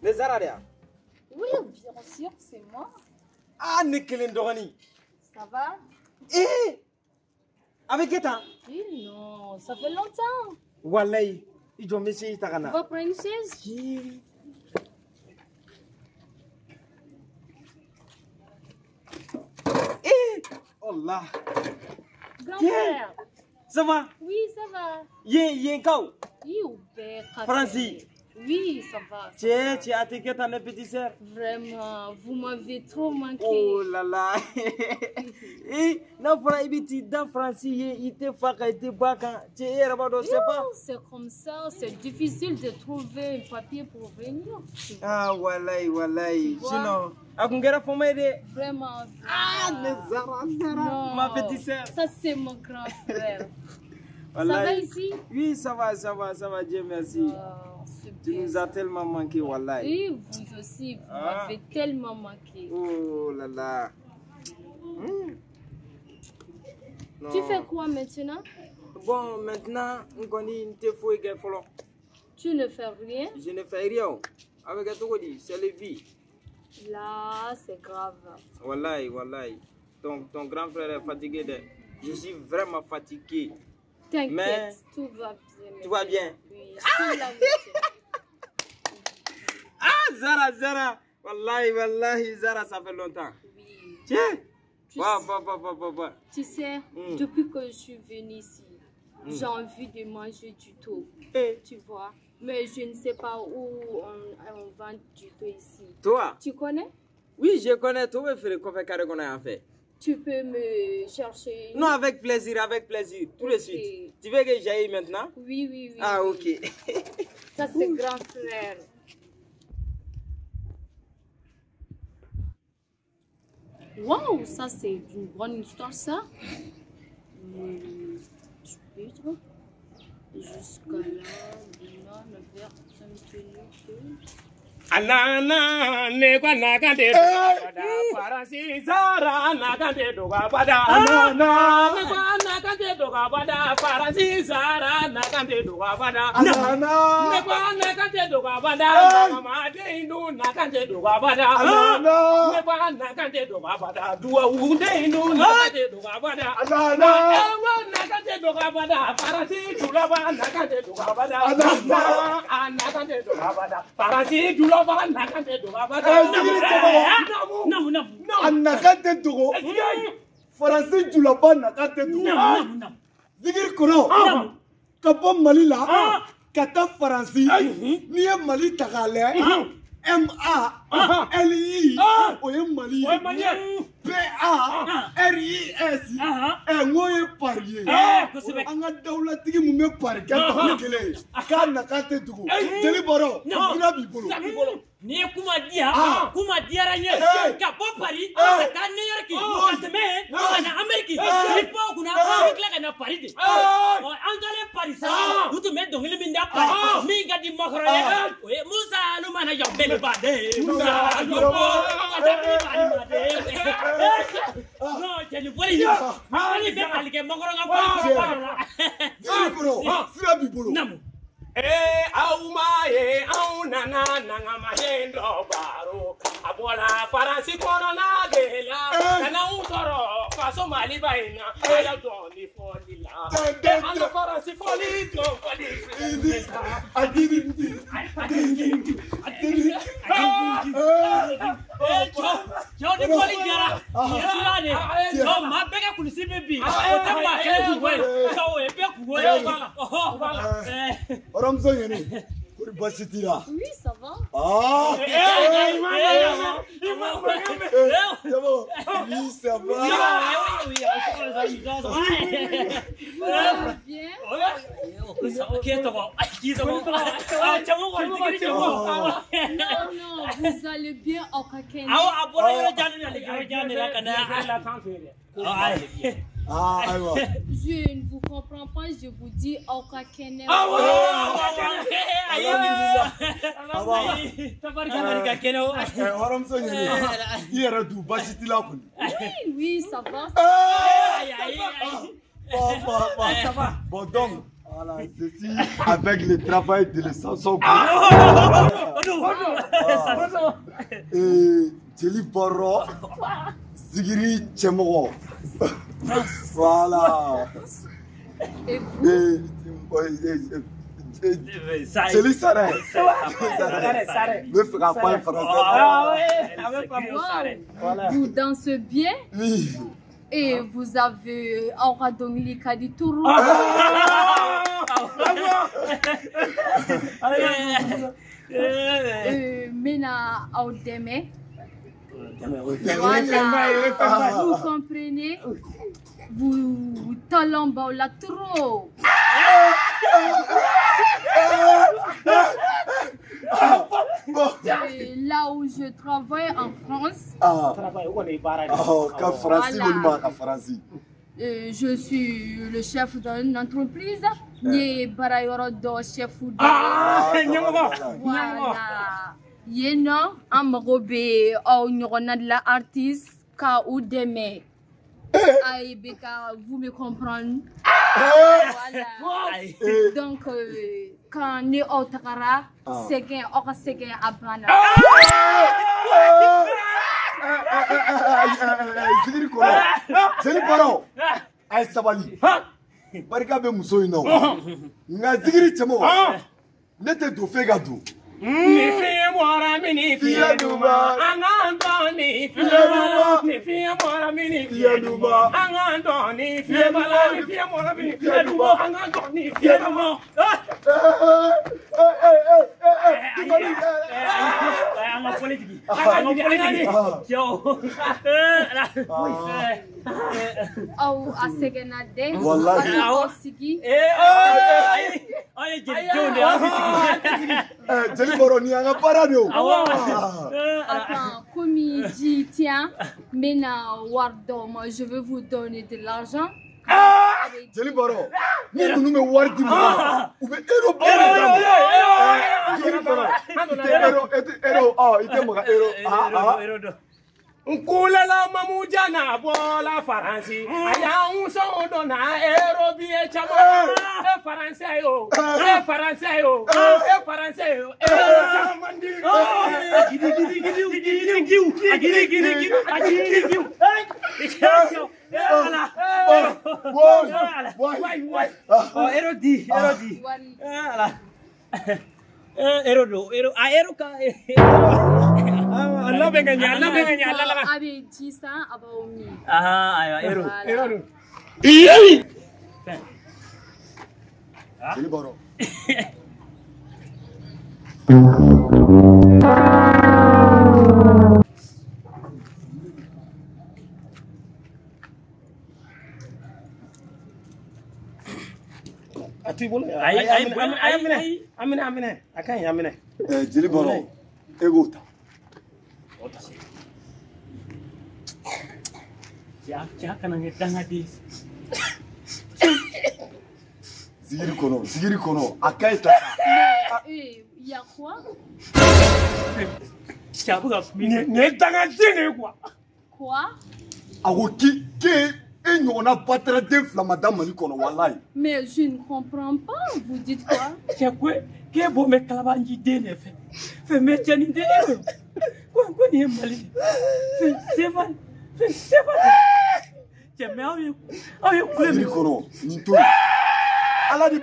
Les Aradia. Oui, bien sûr, c'est moi. Ah, Nekelen Dorani. Ça va? Eh! Avec qui t'as? Oui, non, ça fait longtemps. Wallahi, ils ont mis ici, Tu vas prendre une chaise? Eh! Oh là! Grand-père. Ça va? Oui, ça va. Yen Kao. Francis. Oui, ça va. Tu as attaqué ta petite sœur. Vraiment, vous m'avez trop manqué. Oh là là. Eh, non, Francis, il était faka, il était baka. Tu es rabado, c'est pas? C'est comme ça, c'est difficile de trouver un papier pour venir. Ah, wallahi. Sinon, Akungera Fomede. Vraiment. Ah, Zara, ma petite sœur. Ça, c'est mon grand frère. Wallahi. Ça va ici? Oui, ça va, Dieu merci. Tu nous as tellement manqué, wallahi. Oui, vous aussi, vous m'avez tellement manqué. Oh là là. Tu fais quoi maintenant? Bon, maintenant, on connaît une fois que tu ne fais rien? Je ne fais rien. Avec un tour, c'est la vie. Là, c'est grave. Wallahi. Ton grand frère est fatigué. Je suis vraiment fatigué. T'inquiète, mais tout va bien. Tout va bien? Oui, Zara. Wallahi, Zara, ça fait longtemps. Oui. Tiens. Tu sais, depuis que je suis venue ici, j'ai envie de manger du thon. Tu vois? Mais je ne sais pas où on vend du thon ici. Toi? Tu connais? Oui, je connais. Toi, fait. Tu peux me chercher? Non, avec plaisir. Tout de suite. Tu veux que j'aille maintenant? Oui. Ah, ok. Ça, c'est grand frère. Waouh, ça, c'est une bonne histoire, ça. Jusqu'à là, le verre Anana negwa nakande bada farasi zara nakande doga bada anana negwa nakande doga bada farasi zara nakande doga bada anana negwa nakande doga bada mama de indu nakande doga bada anana negwa nakande doga bada duwa unde indu nakande doga bada anana negwa nakande doga bada farasi dulaba nakande doga bada anana nakande doga bada farasi dulaba nakante doga bada nakante dogo Francis dulaba nakante dogo zikir kono ka bɔ Mali la ka taa Faransi n'i ye Mali ta k'a lajɛ MALI o ye Mali ye PARIS ŋo ye Paris ye an ka dawulatigi mun bɛ Paris kɛ tɔgɔ kelen k'a nakante dogo jeli bɔrɔ sira b'i bolo. Ni ye kuma diyara n ye ka bɔ Paris ka taa New York ka tɛmɛ ka na Amérique ni bɔ kunna i tila ka na Paris de an taalen Paris sa u tun bɛ dɔnkili min da Paris min ka di makɔrɔ ye o ye Musa Alumana Jɔnbɛlibaden Musa Jɔnbɔ ka taa Malibaden non jɛni fɔli hali bɛ bali kɛ makɔrɔ ka fɔli sira b'i bolo. Auma ye au nana mahendo baro abola Faransi kono na gela kana utoro faso Mali baina ala doni foli la ana Faransi foli to foli adiri Jodi foli jara yesirane no mabega kulisi bebi otamba kele kuwe so ebe kuwe bala Ramzo yeni kuri basi tira. Oui, ça va. Oui, ça va. Non, vous allez bien au Kakene. Je ne vous comprends pas, je vous dis au Kakene. Oui, ça va. Bon, donc, Voilà, ceci avec le travail de l'essence. Et Jeli Boro, Zigiri Tchemogo. Voilà. Et vous? Jeli Saré. Me fera pas français. Vous dansez bien? Oui. Et vous avez aura donné Kaditourou. Mena Audeme. Voilà. Vous comprenez? Vous talambez la trop. Là où je travaille en France, je suis le chef d'une entreprise. Ni barayoro do chef de. Voilà. Yeno amagobe au nyona de la artiste ka ou deme. Aïe beka, vous me comprenez? Voilà. Donc quand ni au takara, c'est qu'un ora c'est qu'un abana. Jeli Boro, ay sabali. Barika be muso ino. Nga Zigiri Tchemogo. Nete do fega do. Ni fiye mora mini fiye duma, angan ni fiye duma. Ni fiye mora mini fiye duma, angan ni fiye bala. Ni fiye mora mini fiye duma, angan ni fiye duma. Angan politique, angan politique. Yo. Au asegenade. Wallahi. Au sigi. Jeli Boro ni anga parado. Attends, comme il dit, tiens, maintenant, Wardo, moi, je veux vous donner de l'argent. Jeli Boro, ni nous me wardi moi. Ou be ero Nkula la mamuja na bola Faransi aya unso na ero bie chama e Faransi yo e Faransi yo e Faransi yo e chamandi erodi Allah benganya Allah Abi Jisa Abaomi. Ero. Jeli Boro. Atu bolo. Amine. Akan amine. Jeli Boro. Egota. Zigiri kono. Akaita. Il y a quoi? Quoi? Awoki ke enyona patra de flamada mani kono wallahi. Mais je ne comprends pas. Vous dites quoi? C'est quoi? Qu'est-ce que vous calabanji dene fait? Fait mettre ni de quoi ni mali. C'est vrai. C'est vrai. C'est merveilleux. Zigiri kono. Nito. Ala di